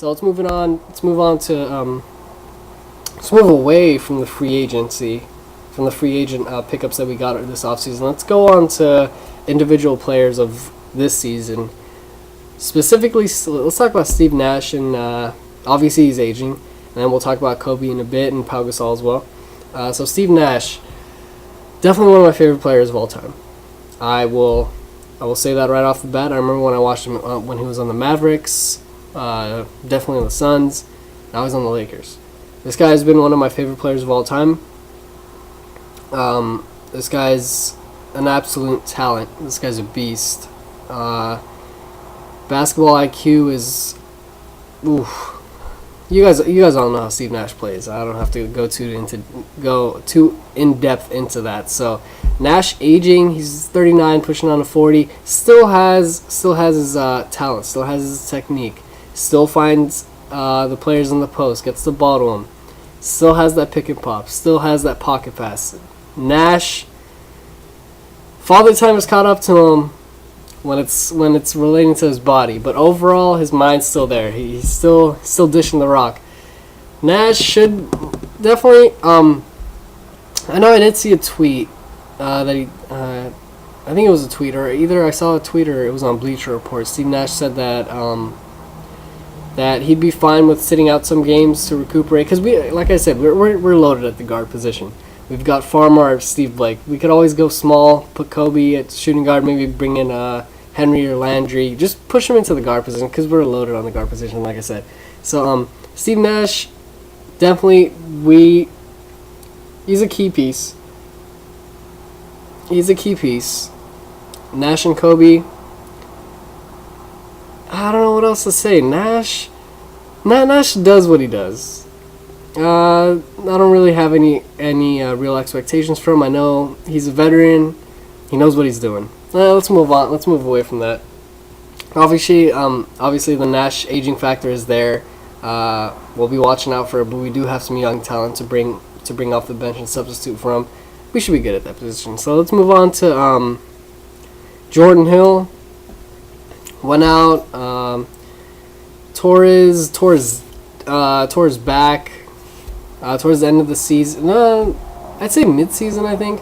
So let's move on. Let's move away from the free agency, from the free agent pickups that we got this offseason. Let's go on to individual players of this season. Specifically, let's talk about Steve Nash, and obviously he's aging. And then we'll talk about Kobe in a bit and Pau Gasol as well. So Steve Nash, definitely one of my favorite players of all time. I will say that right off the bat. I remember when I watched him when he was on the Mavericks, definitely on the Suns. Now he's on the Lakers. This guy has been one of my favorite players of all time. This guy's an absolute talent. This guy's a beast. Basketball IQ is, oof. You guys all know how Steve Nash plays. I don't have to go too in depth into that. So Nash aging, he's 39, pushing on to 40. Still has his talent. Still has his technique. Still finds the players in the post. Gets the ball to him. Still has that pick and pop. Still has that pocket pass. Nash, father time has caught up to him when it's relating to his body, but overall his mind's still there. He's still dishing the rock. Nash should definitely. I know I did see a tweet that he. I think it was a tweet, or either I saw a tweet or it was on Bleacher Report. Steve Nash said that that he'd be fine with sitting out some games to recuperate, because like I said, we're loaded at the guard position. We've got Farmar, Steve Blake. We could always go small, put Kobe at shooting guard, maybe bring in Henry or Landry. Just push him into the guard position because we're loaded on the guard position, like I said. So Steve Nash, definitely, he's a key piece. Nash and Kobe, I don't know what else to say. Nash does what he does. I don't really have any real expectations for him. I know he's a veteran. He knows what he's doing. Let's move on. Let's move away from that. Obviously, the Nash aging factor is there. We'll be watching out for it, but we do have some young talent to bring off the bench and substitute for him. We should be good at that position. So let's move on to Jordan Hill. Went out. Tore his back. Towards the end of the season, I'd say mid-season, I think.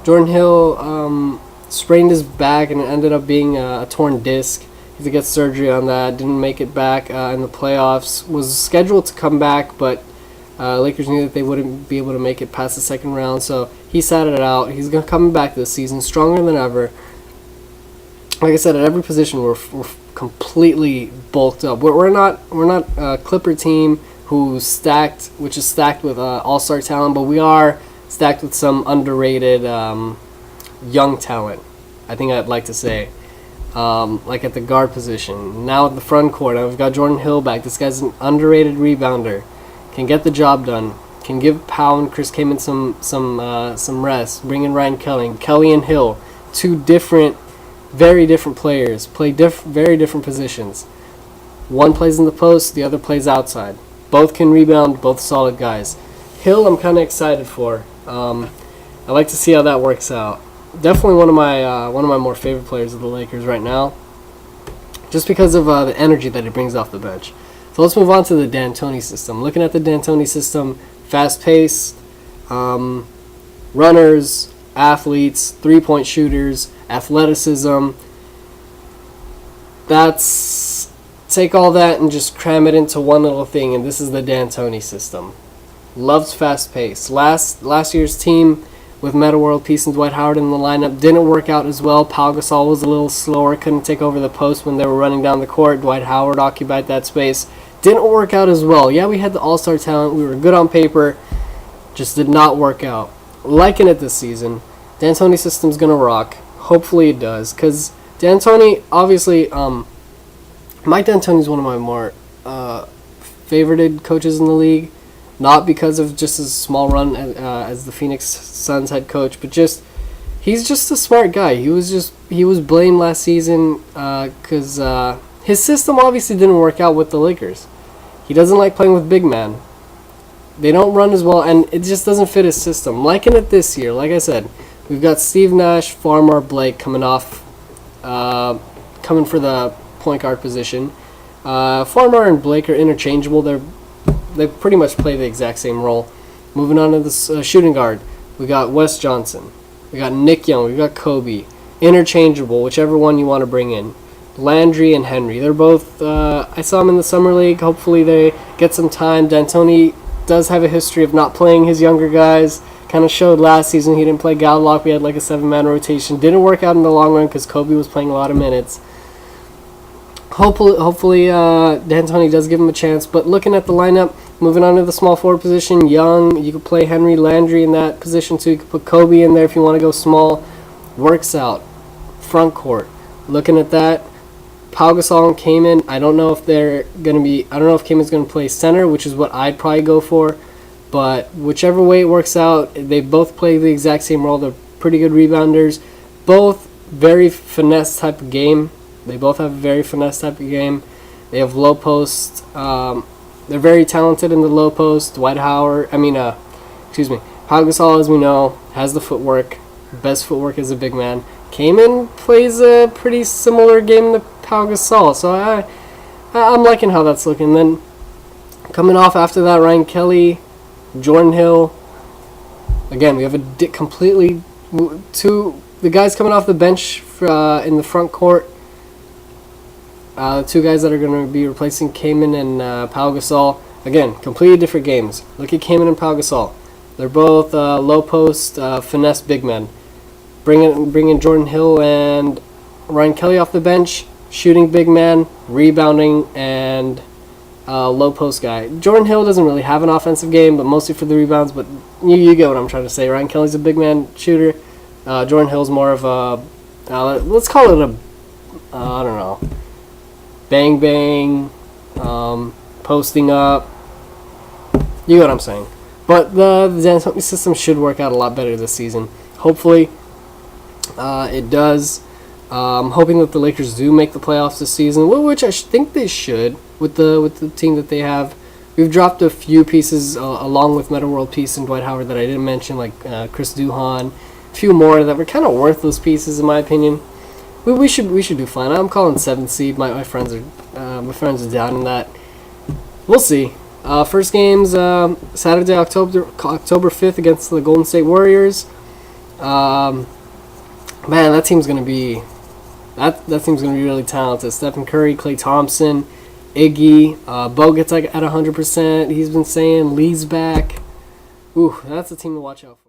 Jordan Hill sprained his back, and it ended up being a torn disc. He had to get surgery on that. Didn't make it back in the playoffs. Was scheduled to come back, but Lakers knew that they wouldn't be able to make it past the second round, so he sat it out. He's coming back this season, stronger than ever. Like I said, at every position, we're completely bulked up. We're not a Clipper team who's stacked with all-star talent, but we are stacked with some underrated young talent, I think I'd like to say. Like at the guard position. Now at the front court, I've got Jordan Hill back. This guy's an underrated rebounder. Can get the job done. Can give Powell and Chris Kaman some rest. Bring in Ryan Kelly. Kelly and Hill, two very different players. Play very different positions. One plays in the post, the other plays outside. Both can rebound, both solid guys. Hill, I'm kind of excited for. I like to see how that works out. Definitely one of my more favorite players of the Lakers right now, just because of the energy that he brings off the bench. So let's move on to the D'Antoni system. Looking at the D'Antoni system, fast-paced, runners, athletes, three-point shooters, athleticism. Take all that and just cram it into one little thing, and this is the D'Antoni system. Loves fast pace. Last year's team with Metta World Peace and Dwight Howard in the lineup didn't work out as well. Pau Gasol was a little slower, couldn't take over the post when they were running down the court. Dwight Howard occupied that space. Didn't work out as well. Yeah, we had the all-star talent. We were good on paper. Just did not work out. Liking it this season. D'Antoni system's going to rock. Hopefully it does, because D'Antoni, obviously, Mike D'Antoni is one of my more favorited coaches in the league, not because of just his small run as the Phoenix Suns head coach, but he's just a smart guy. He was blamed last season because his system obviously didn't work out with the Lakers. He doesn't like playing with big men. They don't run as well, and it just doesn't fit his system. Liking it this year, like I said, we've got Steve Nash, Farmar, Blake coming for the point guard position. Farmer and Blake are interchangeable. They pretty much play the exact same role. Moving on to the shooting guard, we got Wes Johnson, we got Nick Young, we got Kobe. Interchangeable, whichever one you want to bring in. Landry and Henry. They're both, I saw them in the summer league. Hopefully they get some time. D'Antoni does have a history of not playing his younger guys. Kind of showed last season he didn't play Gallock. We had like a 7-man rotation. Didn't work out in the long run because Kobe was playing a lot of minutes. Hopefully D'Antoni does give him a chance. But looking at the lineup, moving on to the small forward position, Young, you could play Henry, Landry in that position too. You could put Kobe in there if you want to go small. Works out. Front court. Looking at that, Pau Gasol and Kaman, I don't know if Kaman's going to play center, which is what I'd probably go for. But whichever way it works out, they both play the exact same role. They're pretty good rebounders. Both very finesse type of game. They both have a very finesse type of game. They have low post. They're very talented in the low post. Pau Gasol, as we know, has the footwork. Best footwork as a big man. Kaman plays a pretty similar game to Pau Gasol, so I'm liking how that's looking. Then coming off after that, Ryan Kelly, Jordan Hill. Again, we have the guys coming off the bench in the front court. The two guys that are going to be replacing Kaman and Pau Gasol. Again, completely different games. Look at Kaman and Pau Gasol. They're both low post finesse big men. Bring in Jordan Hill and Ryan Kelly off the bench, shooting big man, rebounding, and low post guy. Jordan Hill doesn't really have an offensive game, but mostly for the rebounds. But you get what I'm trying to say. Ryan Kelly's a big man shooter. Jordan Hill's more of a let's call it I don't know, bang bang, posting up. You get what I'm saying. But the D'Antoni system should work out a lot better this season. Hopefully. It does. I'm hoping that the Lakers do make the playoffs this season, which I think they should with the team that they have. We've dropped a few pieces along with Meta World Peace and Dwight Howard that I didn't mention, like Chris Duhon, a few more that were kind of worthless pieces in my opinion. We should do fine. I'm calling 7th seed. My friends are down in that. We'll see. First game's Saturday, October 5th against the Golden State Warriors. Man, that team's gonna be really talented. Stephen Curry, Klay Thompson, Iggy, Bogut's like at 100%. He's been saying Lee's back. Ooh, that's a team to watch out for.